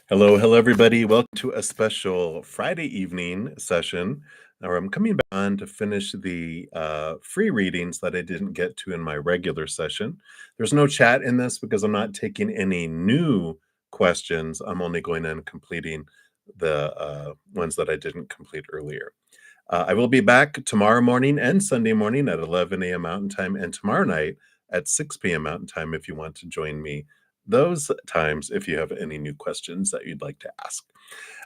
Hello, hello, everybody. Welcome to a special Friday evening session where I'm coming back on to finish the free readings that I didn't get to in my regular session. There's no chat in this because I'm not taking any new questions. I'm only going in and completing the ones that I didn't complete earlier. I will be back tomorrow morning and Sunday morning at 11 a.m. Mountain Time, and tomorrow night at 6 p.m. Mountain Time if you want to join me those times if you have any new questions that you'd like to ask.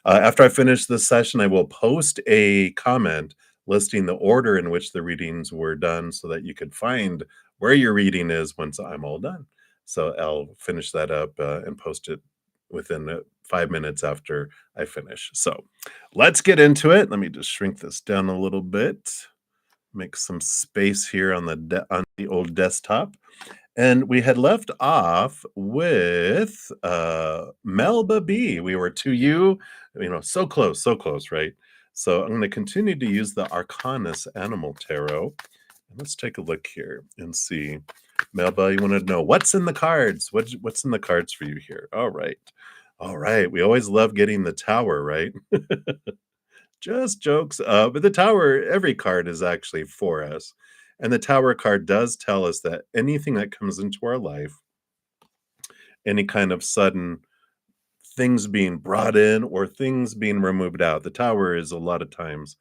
After I finish this session, I will post a comment listing the order in which the readings were done so that you could find where your reading is once I'm all done. So I'll finish that up and post it within 5 minutes after I finish. So let's get into it. Let me just shrink this down a little bit, make some space here on the old desktop. And we had left off with Melba B. We were to you, so close, right? So I'm going to continue to use the Arcanus Animal Tarot. Let's take a look here and see. Melba, you want to know what's in the cards? What's in the cards for you here? All right. All right. We always love getting the tower, right? Just jokes. But the tower, every card is actually for us. And the tower card does tell us that anything that comes into our life, any kind of sudden things being brought in or things being removed out, the tower is a lot of times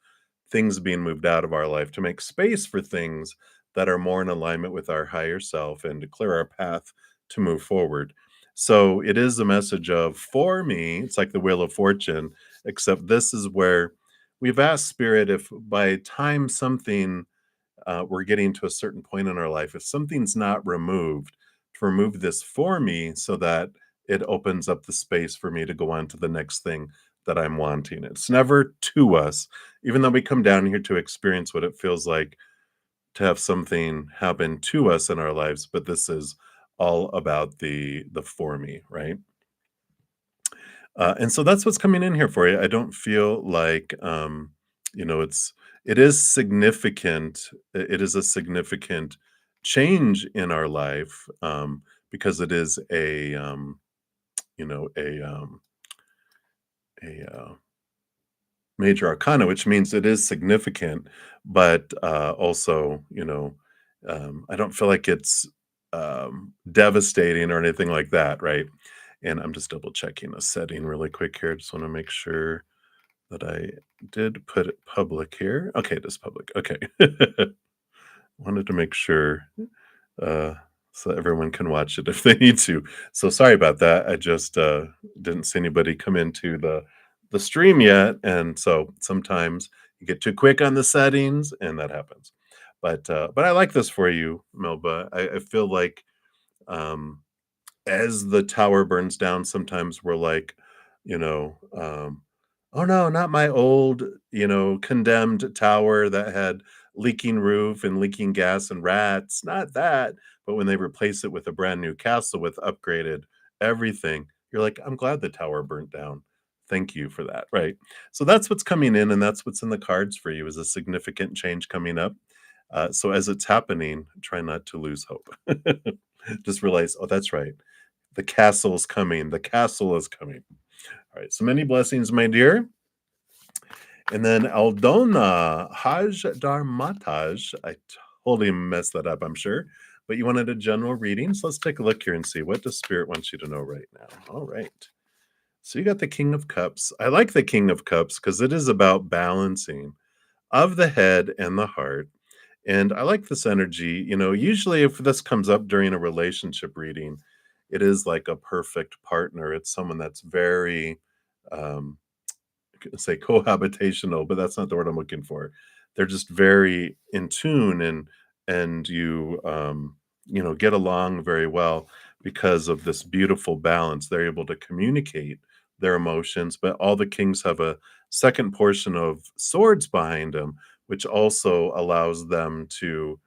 things being moved out of our life to make space for things that are more in alignment with our higher self and to clear our path to move forward. So it is a message of, for me, it's like the Wheel of Fortune, except this is where we've asked Spirit if by time something we're getting to a certain point in our life, if something's not removed, to remove this for me so that it opens up the space for me to go on to the next thing that I'm wanting. It's never to us, even though we come down here to experience what it feels like to have something happen to us in our lives, but this is all about the for me, right? And so that's what's coming in here for you. I don't feel like it is significant. It is a significant change in our life because it is you know a um, a major arcana, which means it is significant, but also, I don't feel like it's devastating or anything like that, right? And I'm just double checking a setting really quick here. Just want to make sure that I did put it public here. Okay, it is public. Okay. Wanted to make sure uh, so everyone can watch it if they need to. So sorry about that. I just didn't see anybody come into the stream yet, and so sometimes you get too quick on the settings, and that happens. But I like this for you, Melba. I feel like um, as the tower burns down, sometimes we're like, you know, oh no, not my old, condemned tower that had leaking roof and leaking gas and rats, not that. But when they replace it with a brand new castle with upgraded everything, you're like, I'm glad the tower burnt down. Thank you for that. Right. So that's what's coming in, and that's what's in the cards for you is a significant change coming up. So as it's happening, try not to lose hope. Just realize, oh, that's right. The castle is coming. The castle is coming. All right. So many blessings, my dear. And then Aldona Haj Darmataj. I totally messed that up, I'm sure. But you wanted a general reading. So let's take a look here and see what does Spirit want you to know right now. All right. So you got the King of Cups. I like the King of Cups because it is about balancing of the head and the heart. And I like this energy. Usually if this comes up during a relationship reading, it is like a perfect partner. It's someone that's very, um, say cohabitational, but that's not the word I'm looking for. They're just very in tune and you get along very well because of this beautiful balance. They're able to communicate their emotions, but all the kings have a second portion of swords behind them, which also allows them to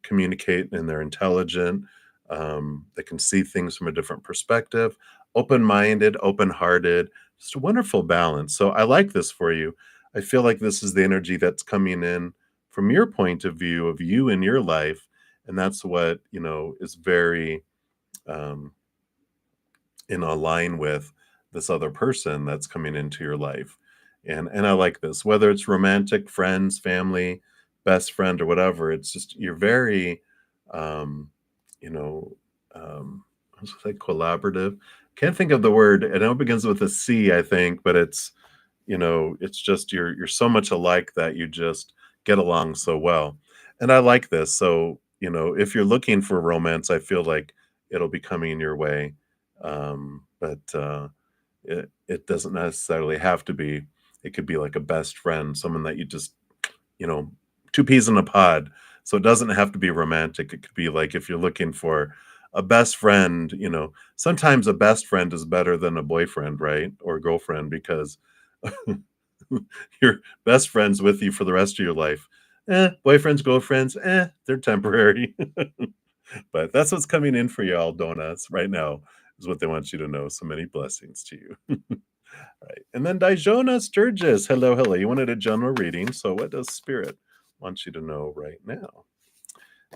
communicate and they're intelligent. They can see things from a different perspective, open-minded, open-hearted, just a wonderful balance. So I like this for you. I feel like this is the energy that's coming in from your point of view of you in your life. And that's what, is very, um, in a line with this other person that's coming into your life. And I like this, whether it's romantic, friends, family, best friend, or whatever. It's just you're very, um, you know, I was gonna say collaborative. Can't think of the word. I know it begins with a C, I think, but it's just you're so much alike that you just get along so well. And I like this. So, if you're looking for romance, I feel like it'll be coming your way. But it doesn't necessarily have to be. It could be like a best friend, someone that you just, you know, two peas in a pod. So it doesn't have to be romantic. It could be like if you're looking for a best friend, sometimes a best friend is better than a boyfriend, right? Or girlfriend because your best friend's with you for the rest of your life. Boyfriends, girlfriends, they're temporary. But that's what's coming in for y'all donuts right now is what they want you to know. So many blessings to you. Right. And then Dijona Sturgis. Hello, hello. You wanted a general reading. So what does Spirit want you to know right now?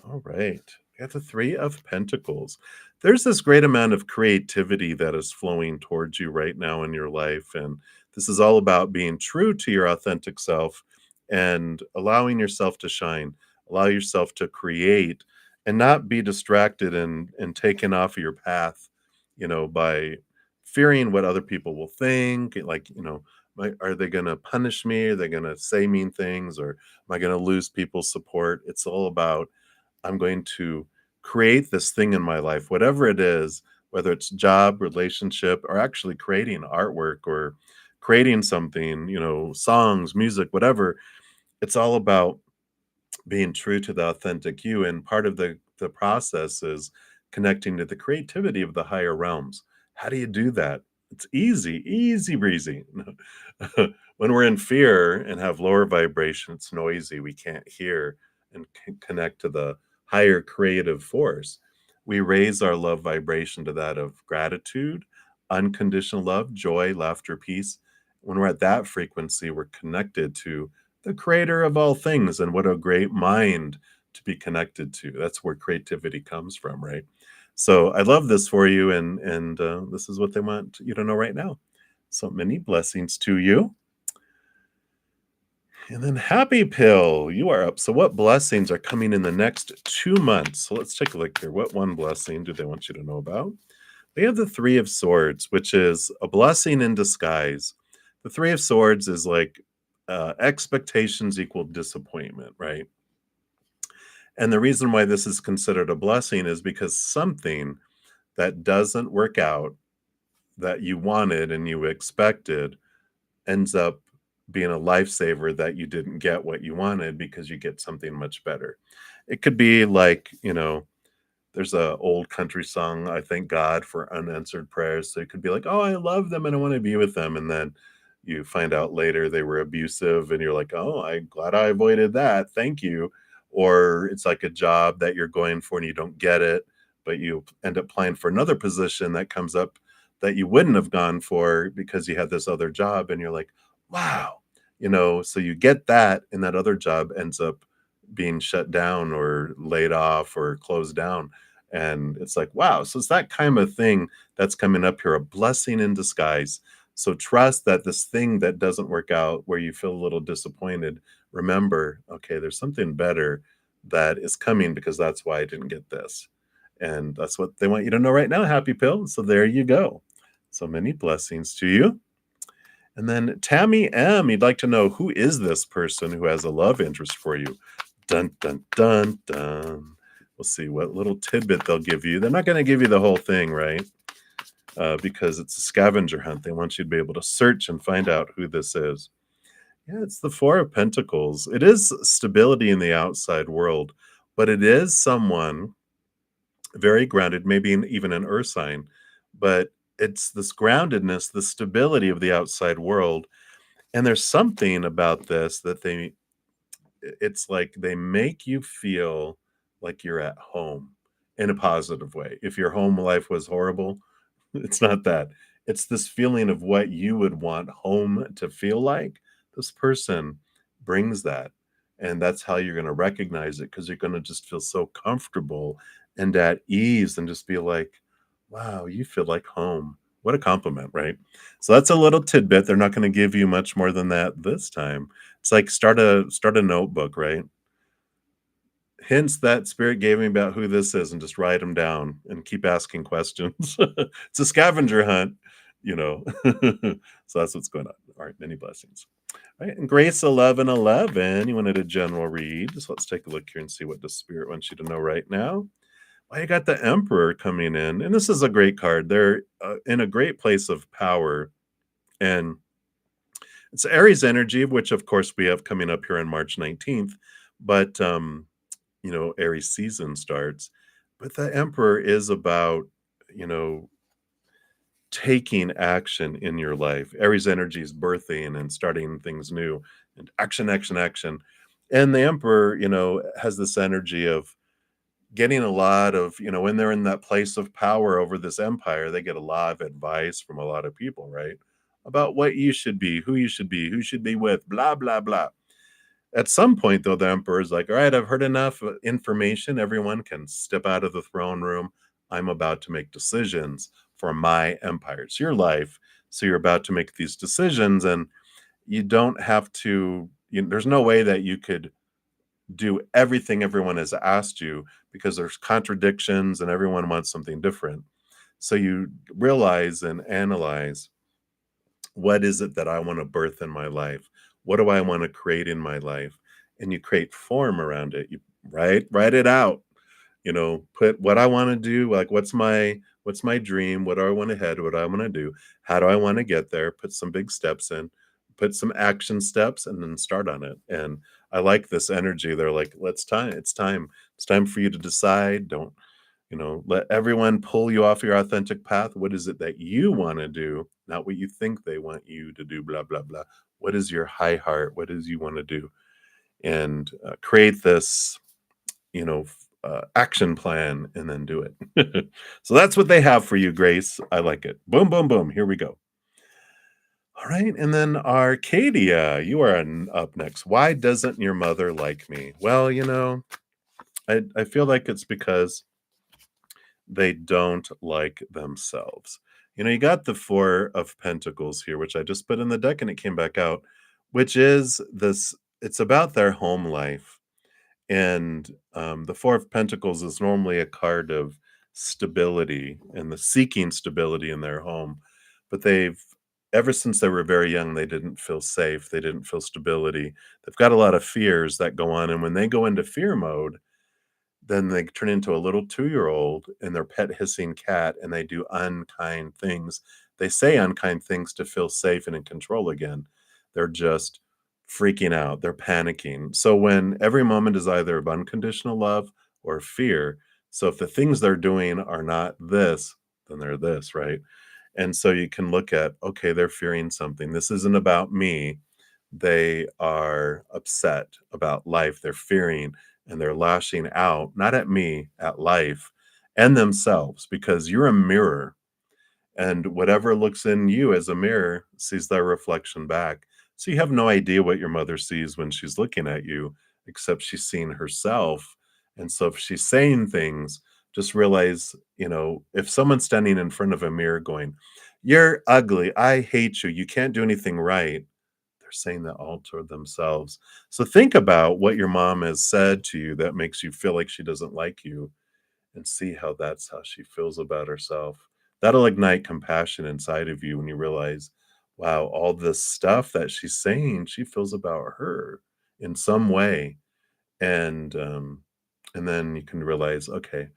All right. We got the Three of Pentacles. There's this great amount of creativity that is flowing towards you right now in your life. And this is all about being true to your authentic self and allowing yourself to shine, allow yourself to create and not be distracted and taken off of your path, by fearing what other people will think. Like, are they going to punish me? Are they going to say mean things? Or am I going to lose people's support? It's all about I'm going to create this thing in my life, whatever it is, whether it's job, relationship, or actually creating artwork or creating something, songs, music, whatever. It's all about being true to the authentic you. And part of the process is connecting to the creativity of the higher realms. How do you do that? It's easy, easy breezy. When we're in fear and have lower vibration, it's noisy. We can't hear and connect to the higher creative force. We raise our love vibration to that of gratitude, unconditional love, joy, laughter, peace. When we're at that frequency, we're connected to the creator of all things. And what a great mind to be connected to. That's where creativity comes from, right? So I love this for you, and this is what they want you to know right now. So many blessings to you. And then Happy Pill, you are up. So what blessings are coming in the next 2 months? So let's take a look here. What one blessing do they want you to know about? We have the Three of Swords, which is a blessing in disguise. The Three of Swords is like expectations equal disappointment, right? And the reason why this is considered a blessing is because something that doesn't work out that you wanted and you expected ends up being a lifesaver that you didn't get what you wanted because you get something much better. It could be like, there's a old country song, I thank God for unanswered prayers. So it could be like, oh, I love them and I want to be with them. And then you find out later they were abusive and you're like, oh, I'm glad I avoided that. Thank you. Or it's like a job that you're going for and you don't get it, but you end up applying for another position that comes up that you wouldn't have gone for because you had this other job. And you're like, wow, so you get that and that other job ends up being shut down or laid off or closed down. And it's like, wow. So it's that kind of thing that's coming up here, a blessing in disguise. So trust that this thing that doesn't work out where you feel a little disappointed, remember, okay, there's something better that is coming because that's why I didn't get this. And that's what they want you to know right now, Happy Pill. So there you go. So many blessings to you. And then Tammy M, you'd like to know who is this person who has a love interest for you? Dun, dun, dun, dun. We'll see what little tidbit they'll give you. They're not going to give you the whole thing, right? Because it's a scavenger hunt. They want you to be able to search and find out who this is. Yeah, it's the Four of Pentacles. It is stability in the outside world, but it is someone very grounded, maybe even an earth sign, but it's this groundedness, the stability of the outside world. And there's something about this that it's like they make you feel like you're at home in a positive way. If your home life was horrible, it's not that. It's this feeling of what you would want home to feel like. This person brings that. And that's how you're going to recognize it because you're going to just feel so comfortable and at ease and just be like, wow, you feel like home. What a compliment, right? So that's a little tidbit. They're not going to give you much more than that this time. It's like start a notebook, right? Hints that spirit gave me about who this is, and just write them down and keep asking questions. It's a scavenger hunt, you know. So that's what's going on. All right, many blessings. All right, and Grace 1111, you wanted a general read. So let's take a look here and see what the spirit wants you to know right now. Well, you got the Emperor coming in, and this is a great card. They're in a great place of power, and it's Aries energy, which of course we have coming up here on March 19th. But Aries season starts. But the Emperor is about, you know, taking action in your life. Aries energy is birthing and starting things new, and action, action, action. And the Emperor, has this energy of getting a lot of, when they're in that place of power over this empire, they get a lot of advice from a lot of people, right? About what you should be, who should be with, blah, blah, blah. At some point, though, the emperor's like, all right, I've heard enough information. Everyone can step out of the throne room. I'm about to make decisions for my empire. It's your life. So you're about to make these decisions, and you don't have to, there's no way that you could do everything everyone has asked you, because there's contradictions and everyone wants something different. So you realize and analyze, what is it that I want to birth in my life? What do I want to create in my life? And you create form around it. You write it out. Put what I want to do, like what's my dream, what do I want to head, what do I want to do, how do I want to get there, put some big steps in, put some action steps, and then start on it. And I like this energy. They're like, it's time for you to decide. Don't let everyone pull you off your authentic path. What is it that you want to do, not what you think they want you to do, blah blah blah. What is your high heart? What is you want to do? And create this action plan, and then do it. So that's what they have for you, Grace. I like it. Boom, boom, boom. Here we go. All right. And then Arcadia, you are up next. Why doesn't your mother like me? Well, I feel like it's because they don't like themselves. You got the Four of Pentacles here, which I just put in the deck and it came back out, which is this, it's about their home life. And the Four of Pentacles is normally a card of stability and the seeking stability in their home. But ever since they were very young, they didn't feel safe. They didn't feel stability. They've got a lot of fears that go on. And when they go into fear mode, then they turn into a little 2-year-old and their pet hissing cat, and they do unkind things. They say unkind things to feel safe and in control again. They're just freaking out. They're panicking. So when every moment is either of unconditional love or fear, so if the things they're doing are not this, then they're this, right? And so you can look at, okay, they're fearing something. This isn't about me. They are upset about life. They're fearing and they're lashing out, not at me, at life and themselves, because you're a mirror. And whatever looks in you as a mirror sees their reflection back. So you have no idea what your mother sees when she's looking at you, except she's seeing herself. And so if she's saying things, just realize, if someone's standing in front of a mirror going, "You're ugly. I hate you. You can't do anything right." They're saying that all to themselves. So think about what your mom has said to you that makes you feel like she doesn't like you, and see how that's how she feels about herself. That'll ignite compassion inside of you when you realize, wow, all this stuff that she's saying, she feels about her in some way. And then you can realize, okay,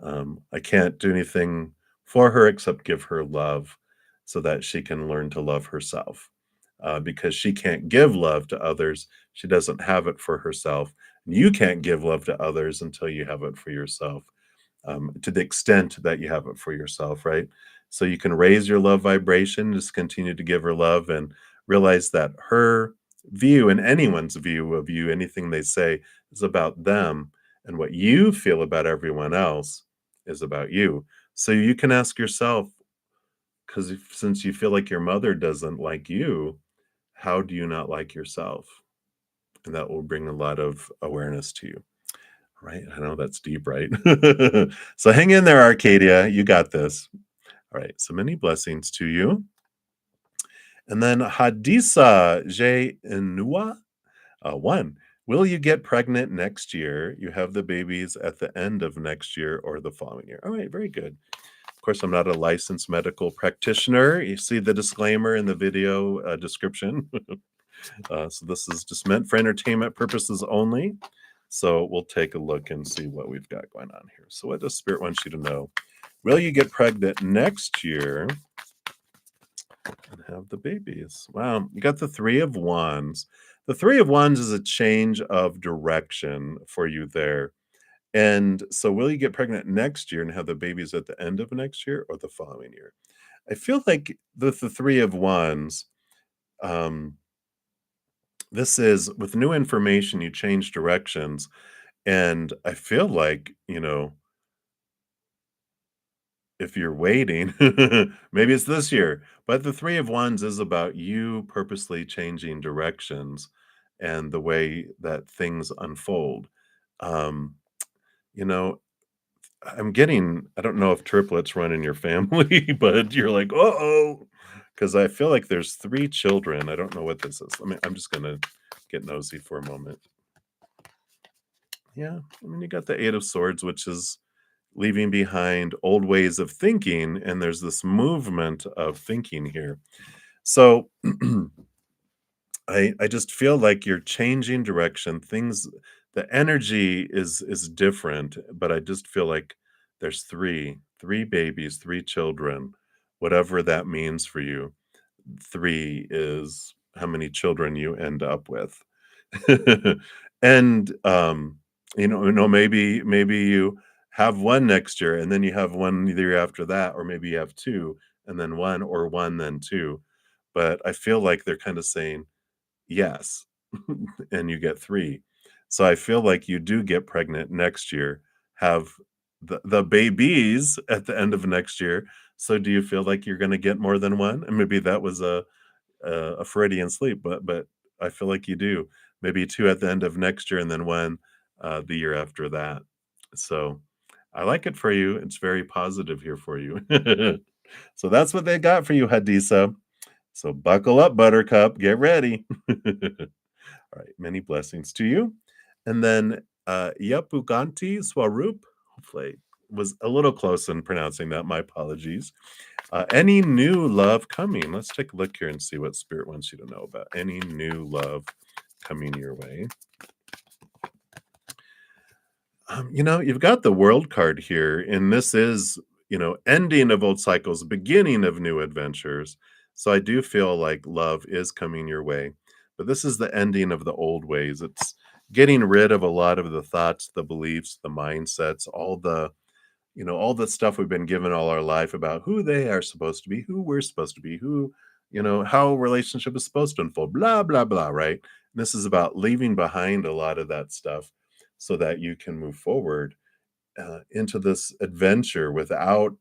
I can't do anything for her except give her love, so that she can learn to love herself. Because she can't give love to others, she doesn't have it for herself. You can't give love to others until you have it for yourself, to the extent that you have it for yourself, right? So you can raise your love vibration, just continue to give her love, and realize that her view and anyone's view of you, anything they say, is about them. And what you feel about everyone else is about you. So you can ask yourself, because since you feel like your mother doesn't like you, how do you not like yourself? And that will bring a lot of awareness to you. Right? I know that's deep, right? So hang in there, Arcadia. You got this. All right, so many blessings to you. And then Hadisa J. Inua, 1. Will you get pregnant next year? You have the babies at the end of next year or the following year. All right, very good. Of course, I'm not a licensed medical practitioner. You see the disclaimer in the video description. So this is just meant for entertainment purposes only. So we'll take a look and see what we've got going on here. So what does Spirit want you to know? Will you get pregnant next year and have the babies? Wow, you got the Three of Wands. The Three of Wands is a change of direction for you there. And so will you get pregnant next year and have the babies at the end of next year or the following year? I feel like the Three of Wands, um, this is with new information, you change directions. And I feel like, if you're waiting, maybe it's this year, but the Three of Wands is about you purposely changing directions and the way that things unfold. Um, you know, I'm getting, I don't know if triplets run in your family, but you're like, uh-oh, because I feel like there's three children. I don't know what this is. I'm just gonna get nosy for a moment. Yeah, I mean, you got the Eight of Swords, which is leaving behind old ways of thinking, and there's this movement of thinking here. So I just feel like you're changing direction. Things, the energy is different, but I just feel like there's three babies, three children, whatever that means for you. Three is how many children you end up with. And maybe you have one next year and then you have one the year after that, or maybe you have two and then one, or one then two. But I feel like they're kind of saying yes, and you get three. So I feel like you do get pregnant next year, have the babies at the end of next year. So do you feel like you're going to get more than one? And maybe that was a Freudian sleep, but I feel like you do. Maybe 2 at the end of next year and then 1, the year after that. So, I like it for you. It's very positive here for you. So that's what they got for you, Hadisa. So buckle up, Buttercup. Get ready. All right, many blessings to you. And then, Yapuganti Swaroop, hopefully was a little close in pronouncing that. My apologies. Any new love coming? Let's take a look here and see what Spirit wants you to know about any new love coming your way. You've got the World card here, and this is, ending of old cycles, beginning of new adventures. So I do feel like love is coming your way, but this is the ending of the old ways. It's getting rid of a lot of the thoughts, the beliefs, the mindsets, all the stuff we've been given all our life about who they are supposed to be, who we're supposed to be, how a relationship is supposed to unfold, blah, blah, blah, right? And this is about leaving behind a lot of that stuff so that you can move forward into this adventure without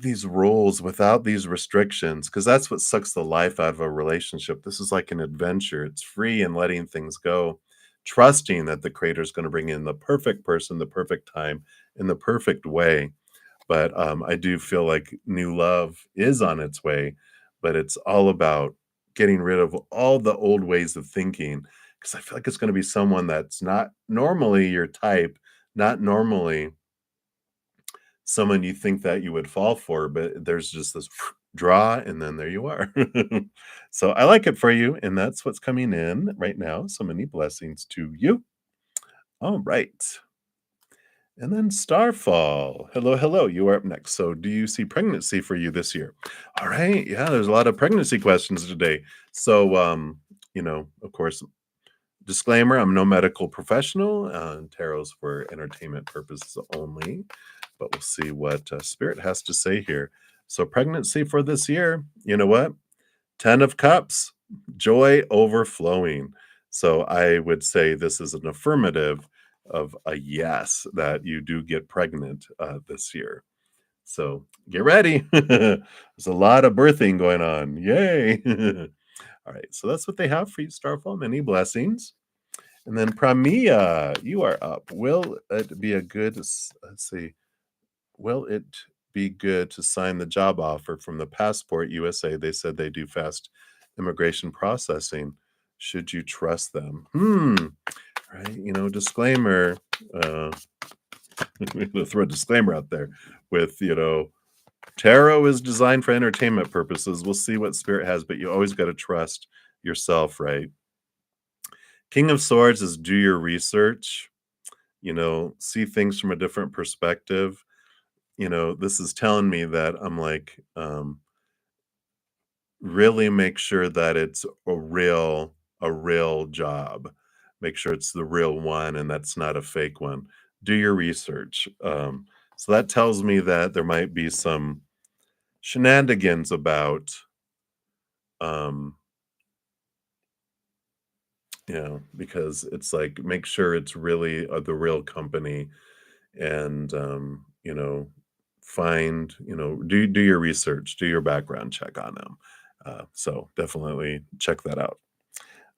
these rules, without these restrictions, because that's what sucks the life out of a relationship. This is like an adventure. It's free and letting things go, trusting that the creator is going to bring in the perfect person, the perfect time, in the perfect way. But I do feel like new love is on its way, but it's all about getting rid of all the old ways of thinking, because I feel like it's going to be someone that's not normally your type, not normally someone you think that you would fall for, but there's just this draw, and then there you are. So I like it for you, and that's what's coming in right now. So many blessings to you. All right. And then Starfall. Hello, hello. You are up next. So, do you see pregnancy for you this year? All right. Yeah, there's a lot of pregnancy questions today. So, of course, disclaimer, I'm no medical professional. Tarot's for entertainment purposes only, but we'll see what Spirit has to say here. So, pregnancy for this year, you know what? 10 of Cups, joy overflowing. So, I would say this is an affirmative of a yes, that you do get pregnant this year. So, get ready. There's a lot of birthing going on. Yay. All right. So, that's what they have for you, Starfall. Many blessings. And then Pramia, you are up. Will it be be good to sign the job offer from the Passport USA. They said they do fast immigration processing. Should you trust them? Right. Disclaimer. Uh, I'm gonna throw a disclaimer out there with, tarot is designed for entertainment purposes. We'll see what spirit has, but you always got to trust yourself, right? King of Swords is do your research, see things from a different perspective. This is telling me that I'm like, really make sure that it's a real job. Make sure it's the real one and that's not a fake one. Do your research. So that tells me that there might be some shenanigans about, um, because it's like make sure it's really the real company and find do your research, do your background check on them. So definitely check that out.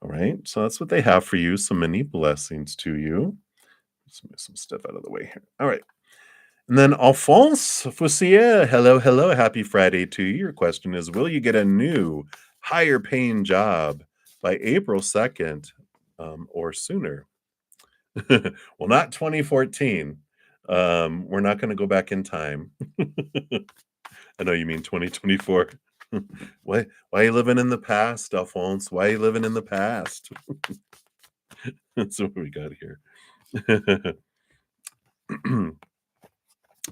All right, so that's what they have for you. So many blessings to you. Let's move some stuff out of the way here. All right, and then Alphonse Foussier, hello, happy Friday to you. Your question is, will you get a new higher paying job by April 2nd, or sooner? Well, not 2014. We're not going to go back in time. I know you mean 2024. Why are you living in the past, Alphonse? Why are you living in the past? That's what we got here.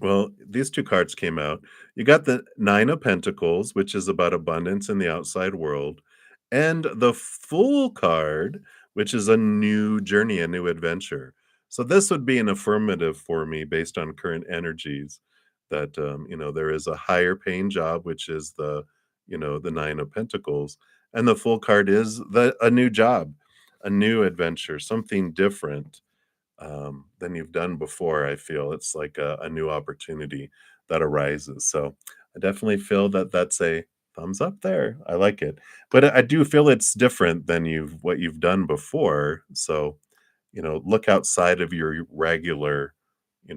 Well, these two cards came out. You got the Nine of Pentacles, which is about abundance in the outside world, and the Fool card, which is a new journey, a new adventure. So this would be an affirmative for me based on current energies that there is a higher paying job, which is the Nine of Pentacles, and the Fool card is a new job, a new adventure, something different than you've done before. I feel it's like a new opportunity that arises. So I definitely feel that that's a thumbs up there. I like it, but I do feel it's different than what you've done before. So look outside of your regular,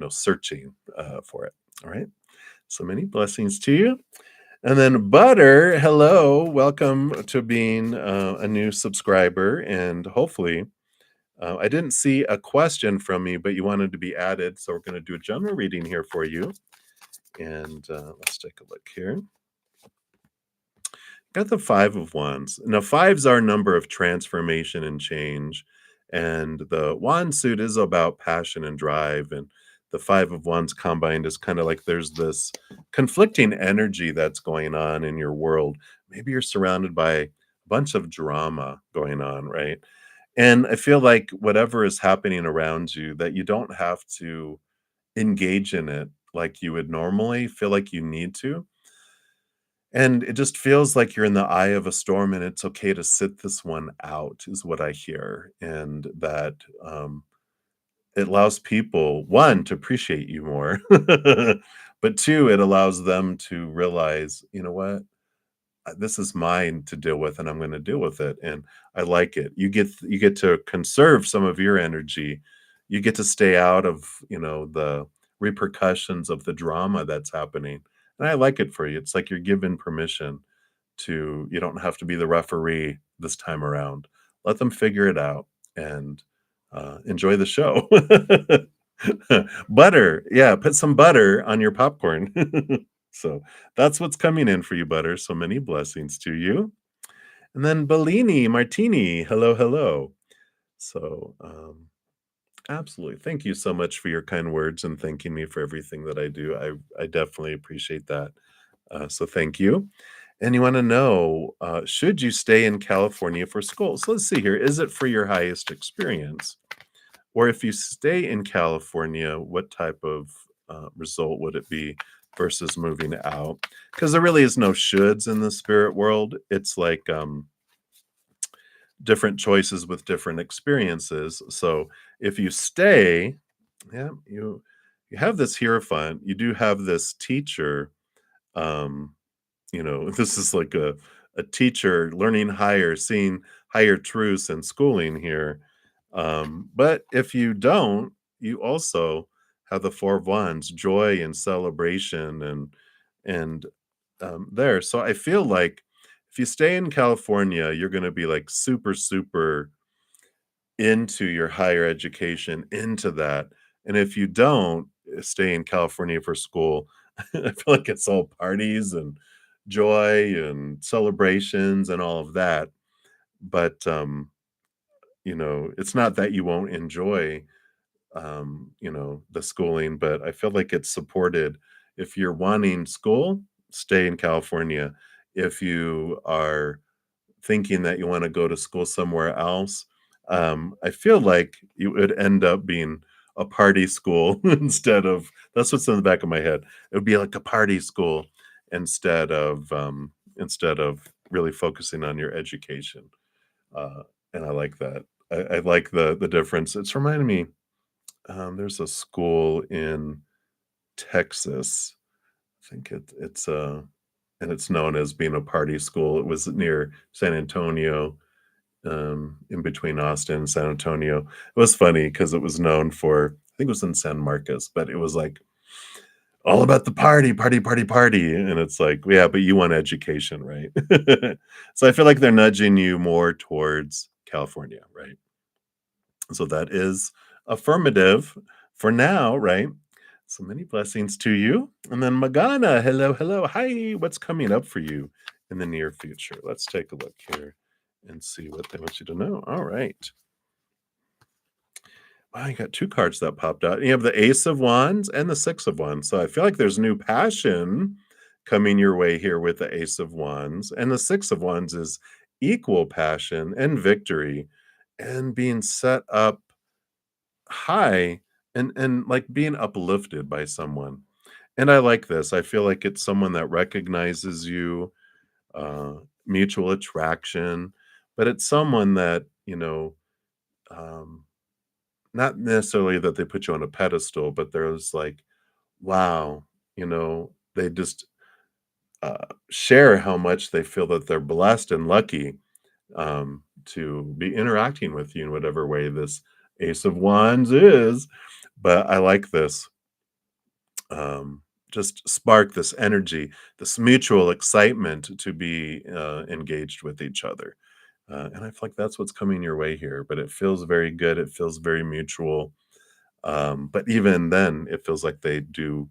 searching for it. All right. So many blessings to you. And then Butter, hello, welcome to being a new subscriber, and hopefully I didn't see a question from you, but you wanted to be added. So we're going to do a general reading here for you. And let's take a look here. Got the Five of Wands. Now, fives are a number of transformation and change. And the wand suit is about passion and drive. And the Five of Wands combined is kind of like there's this conflicting energy that's going on in your world. Maybe you're surrounded by a bunch of drama going on, right? And I feel like whatever is happening around you, that you don't have to engage in it like you would normally feel like you need to. And it just feels like you're in the eye of a storm and it's okay to sit this one out, is what I hear. And that it allows people, one, to appreciate you more, but two, it allows them to realize, you know what? This is mine to deal with and I'm going to deal with it, and I like it. You get to conserve some of your energy. You get to stay out of the repercussions of the drama that's happening, and I like it for you. It's like you're given permission to, you don't have to be the referee this time around. Let them figure it out and enjoy the show. Butter, yeah, put some butter on your popcorn. So that's what's coming in for you, Butter. So many blessings to you. And then Bellini Martini, hello. So absolutely. Thank you so much for your kind words and thanking me for everything that I do. I definitely appreciate that. So thank you. And you want to know, should you stay in California for school? So let's see here. Is it for your highest experience? Or if you stay in California, what type of result would it be versus moving out? Because there really is no shoulds in the spirit world. It's like different choices with different experiences. So if you stay, yeah, you have this Hierophant. You do have this teacher. Um, this is like a teacher learning higher, seeing higher truths and schooling here. But if you don't, you also have the Four of Wands, joy and celebration and there. So I feel like if you stay in California, you're gonna be, like, super, super into your higher education, into that, and if you don't, stay in California for school, I feel like it's all parties and joy and celebrations and all of that, but, it's not that you won't enjoy, the schooling, but I feel like it's supported. If you're wanting school, stay in California. If you are thinking that you wanna go to school somewhere else, I feel like it would end up being a party school instead of that's what's in the back of my head. It would be like a party school instead of really focusing on your education, and I like that. I like the difference. It's reminding me, there's a school in Texas. I think and it's known as being a party school. It was near San Antonio, in between Austin and San Antonio. It was funny because it was known for I think it was in San Marcos, but it was like all about the party, party, party, party. And it's like, yeah, but you want education, right? So I feel like they're nudging you more towards California, right? So that is affirmative for now, right? So many blessings to you. And then Magana, hello, hello. Hi, what's coming up for you in the near future? Let's take a look here and see what they want you to know. All right. Wow, you got two cards that popped out. You have the Ace of Wands and the Six of Wands. So I feel like there's new passion coming your way here with the Ace of Wands. And the Six of Wands is equal passion and victory and being set up high and like being uplifted by someone. And I like this. I feel like it's someone that recognizes you, uh, mutual attraction, but it's someone that, um, not necessarily that they put you on a pedestal, but there's like, wow, they just share how much they feel that they're blessed and lucky to be interacting with you in whatever way this Ace of Wands is. But I like this. Just spark this energy, this mutual excitement to be engaged with each other. And I feel like that's what's coming your way here, but it feels very good. It feels very mutual. But even then, it feels like they do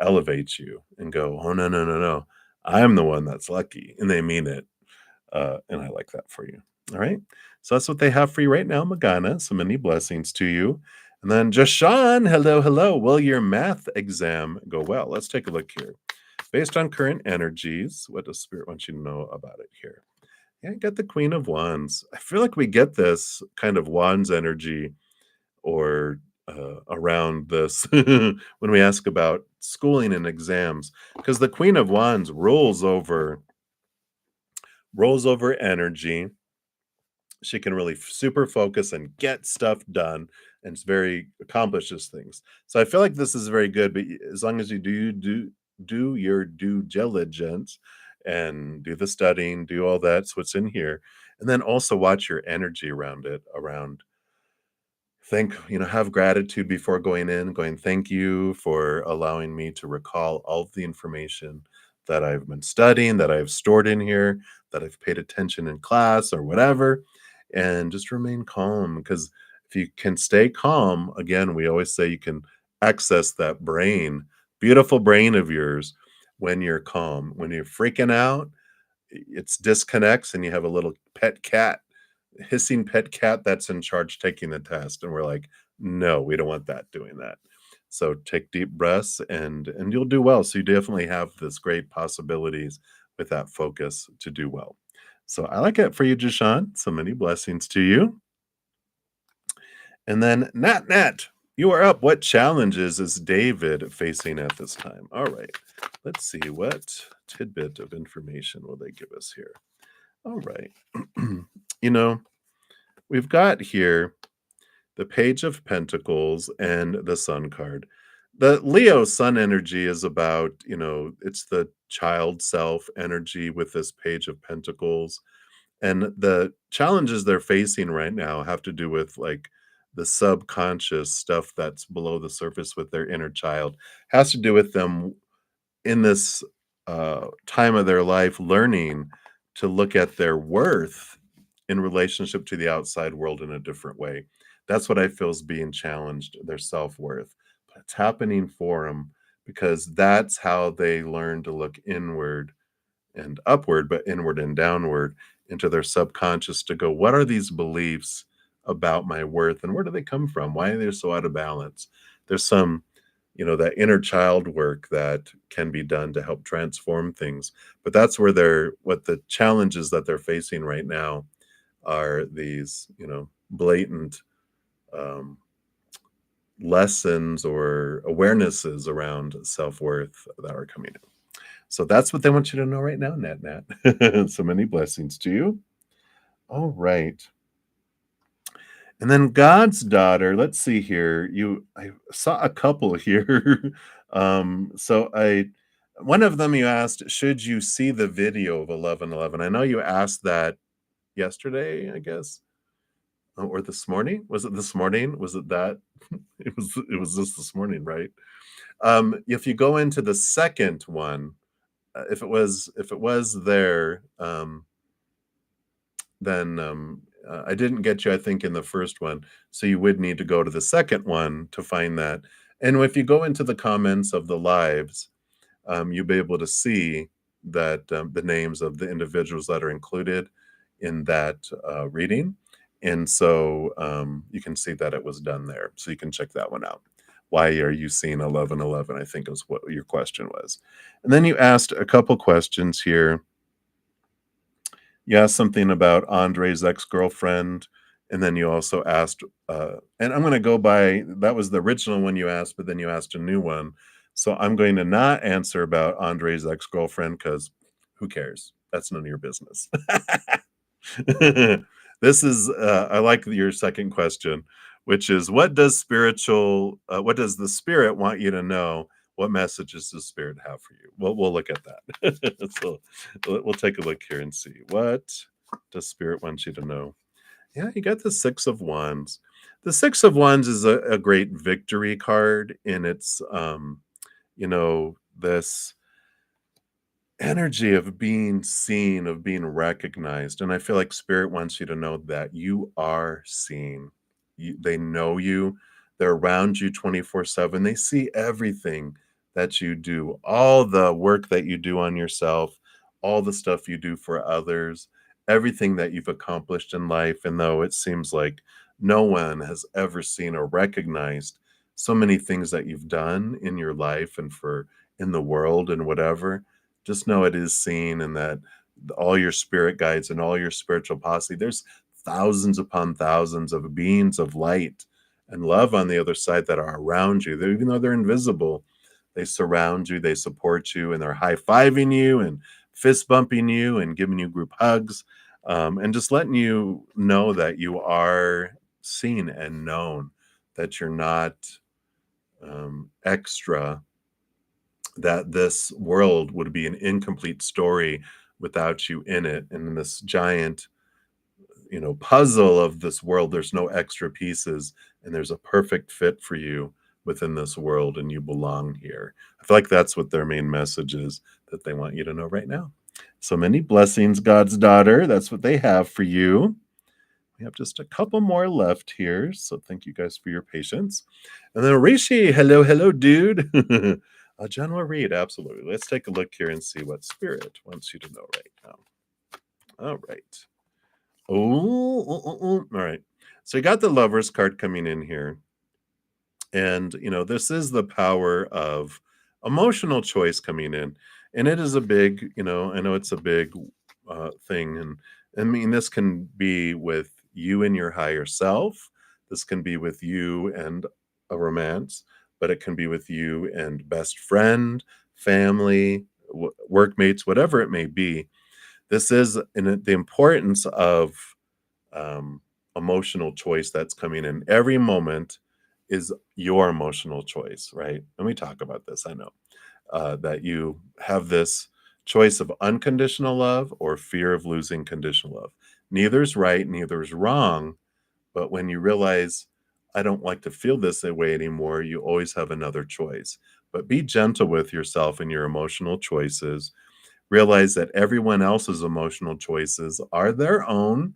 elevate you and go, oh, no, no, no, no. I'm the one that's lucky. And they mean it. And I like that for you. All right. So that's what they have for you right now, Magana. So many blessings to you. And then Jashan, hello, hello. Will your math exam go well? Let's take a look here. Based on current energies, what does Spirit want you to know about it here? Yeah, I got the Queen of Wands. I feel like we get this kind of Wands energy or around this when we ask about schooling and exams, because the Queen of Wands rolls over energy. She can really super focus and get stuff done, and it's very accomplishes things. So I feel like this is very good, but as long as you do your due diligence and do the studying, do all that's what's in here, and then also watch your energy around it, around have gratitude before going in, going, thank you for allowing me to recall all of the information that I've been studying, that I've stored in here, that I've paid attention in class or whatever, and just remain calm. Because if you can stay calm, again, we always say you can access that brain, beautiful brain of yours when you're calm. When you're freaking out, it's disconnects and you have a little pet cat, hissing pet cat that's in charge taking the test, and we're like, no, we don't want that doing that. So take deep breaths and you'll do well. So you definitely have this great possibilities with that focus to do well. So I like it for you, Jashan. So many blessings to you. And then Nat, you are up. What challenges is David facing at this time? All right, let's see what tidbit of information will they give us here. All right. you know, we've got here the Page of Pentacles and the Sun card. The Leo Sun energy is about, it's the child self energy with this Page of Pentacles. And the challenges they're facing right now have to do with like the subconscious stuff that's below the surface with their inner child. Has to do with them in this time of their life learning to look at their worth in relationship to the outside world in a different way. That's what I feel is being challenged, their self-worth. But it's happening for them because that's how they learn to look inward and upward, but inward and downward into their subconscious to go, what are these beliefs about my worth and where do they come from? Why are they so out of balance? There's some, that inner child work that can be done to help transform things. But that's where what the challenges that they're facing right now are these, blatant um, lessons or awarenesses around self worth that are coming in. So that's what they want you to know right now, Nat Nat. So many blessings to you. All right. And then God's daughter, let's see here. I saw a couple here. So I one of them you asked, should you see the video of 1111? I know you asked that yesterday, I guess. Or this morning? Was it this morning? Was it that? It was this morning, right? If you go into the second one, if it was there, then I didn't get you, I think, in the first one. So you would need to go to the second one to find that. And if you go into the comments of the lives, you'll be able to see that the names of the individuals that are included in that reading. And so you can see that it was done there. So you can check that one out. Why are you seeing 1111? I think is what your question was. And then you asked a couple questions here. You asked something about Andre's ex-girlfriend, and then you also asked, and I'm gonna go by that was the original one you asked, but then you asked a new one. So I'm going to not answer about Andre's ex-girlfriend because who cares? That's none of your business. This is I like your second question, which is what does the spirit want you to know? What messages does spirit have for you? Well, we'll look at that. So we'll take a look here and see what does spirit want you to know. Yeah, you got the Six of Wands. The Six of Wands is a great victory card in its this energy of being seen, of being recognized. And I feel like spirit wants you to know that you are seen. They know you, they're around you 24/7. They see everything that you do, all the work that you do on yourself, all the stuff you do for others, everything that you've accomplished in life. And though it seems like no one has ever seen or recognized so many things that you've done in your life and for in the world and whatever, just know it is seen and that all your spirit guides and all your spiritual posse, there's thousands upon thousands of beings of light and love on the other side that are around you. Even though they're invisible, they surround you, they support you, and they're high-fiving you and fist bumping you and giving you group hugs, and just letting you know that you are seen and known, that you're not extra, that this world would be an incomplete story without you in it. And in this giant, puzzle of this world, there's no extra pieces, and there's a perfect fit for you within this world, and you belong here. I feel like that's what their main message is that they want you to know right now. So many blessings, God's daughter. That's what they have for you. We have just a couple more left here. So thank you guys for your patience. And then Rishi, hello, dude. A general read, absolutely. Let's take a look here and see what spirit wants you to know right now. All right. All right. So you got the Lovers card coming in here. And, this is the power of emotional choice coming in. And it is a big, I know it's a big thing. And I mean, this can be with you and your higher self. This can be with you and a romance, but it can be with you and best friend, family, workmates, whatever it may be. This is the importance of emotional choice that's coming in. Every moment is your emotional choice, right? And we talk about this, I know, that you have this choice of unconditional love or fear of losing conditional love. Neither's right, neither's wrong. But when you realize I don't like to feel this way anymore, you always have another choice. But be gentle with yourself and your emotional choices. Realize that everyone else's emotional choices are their own.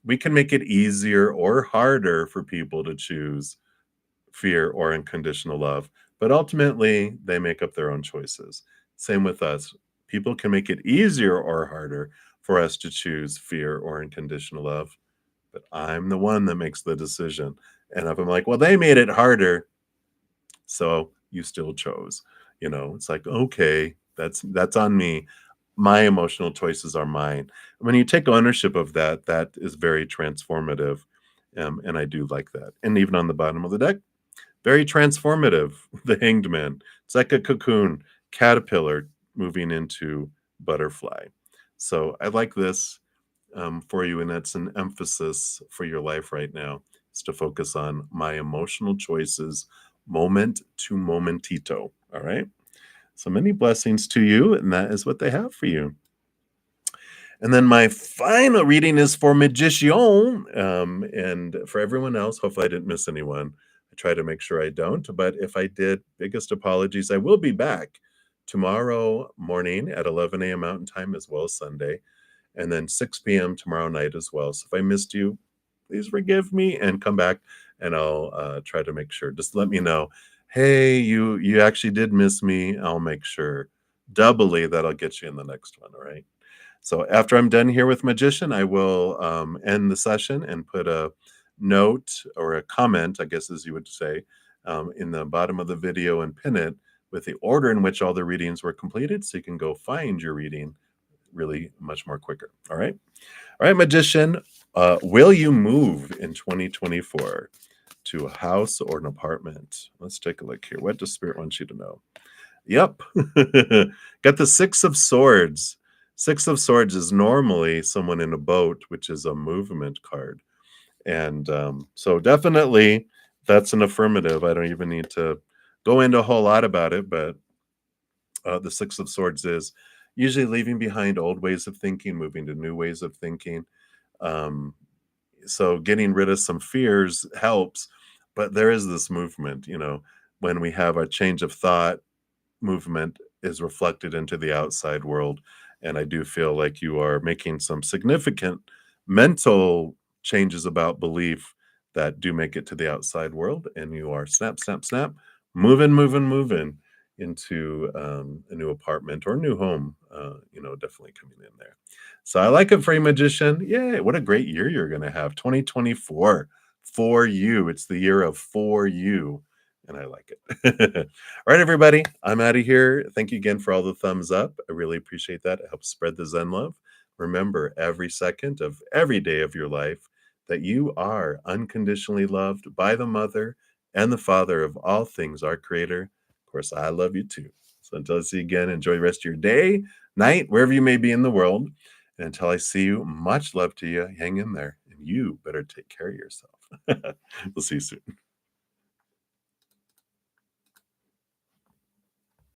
We can make it easier or harder for people to choose fear or unconditional love, but ultimately they make up their own choices. Same with us. People can make it easier or harder for us to choose fear or unconditional love, but I'm the one that makes the decision. And if I'm like, well, they made it harder, so you still chose. It's like, okay, that's on me. My emotional choices are mine. When you take ownership of that, that is very transformative. And I do like that. And even on the bottom of the deck, very transformative. The Hanged Man. It's like a cocoon, caterpillar moving into butterfly. So I like this for you, and that's an emphasis for your life right now, is to focus on my emotional choices, moment to momentito. All right. So many blessings to you, and that is what they have for you. And then my final reading is for Magician. And for everyone else, hopefully I didn't miss anyone. I try to make sure I don't, but if I did, biggest apologies. I will be back tomorrow morning at 11 a.m. Mountain Time, as well as Sunday, and then 6 p.m. tomorrow night as well. So if I missed you, please forgive me and come back, and I'll try to make sure. Just let me know, hey, you actually did miss me. I'll make sure doubly that I'll get you in the next one. All right. So after I'm done here with Magician, I will end the session and put a note or a comment, I guess as you would say, in the bottom of the video and pin it with the order in which all the readings were completed, so you can go find your reading really much more quicker. All right. All right, Magician, will you move in 2024 to a house or an apartment? Let's take a look here. What does Spirit want you to know? Yep. Got the Six of Swords. Six of Swords is normally someone in a boat, which is a movement card. And so definitely that's an affirmative. I don't even need to go into a whole lot about it, but the Six of Swords is usually leaving behind old ways of thinking, moving to new ways of thinking. Um, so getting rid of some fears helps, but there is this movement, when we have a change of thought, movement is reflected into the outside world. And I do feel like you are making some significant mental changes about belief that do make it to the outside world. And you are snap, snap, snap, moving into a new apartment or new home, definitely coming in there. So I like it for you, Magician. Yay, what a great year you're going to have. 2024 for you. It's the year of for you. And I like it. All right, everybody, I'm out of here. Thank you again for all the thumbs up. I really appreciate that. It helps spread the Zen love. Remember, every second of every day of your life, that you are unconditionally loved by the Mother and the Father of all things, our Creator. Of course, I love you too. So until I see you again, enjoy the rest of your day, night, wherever you may be in the world. And until I see you, much love to you. Hang in there, and you better take care of yourself. We'll see you soon.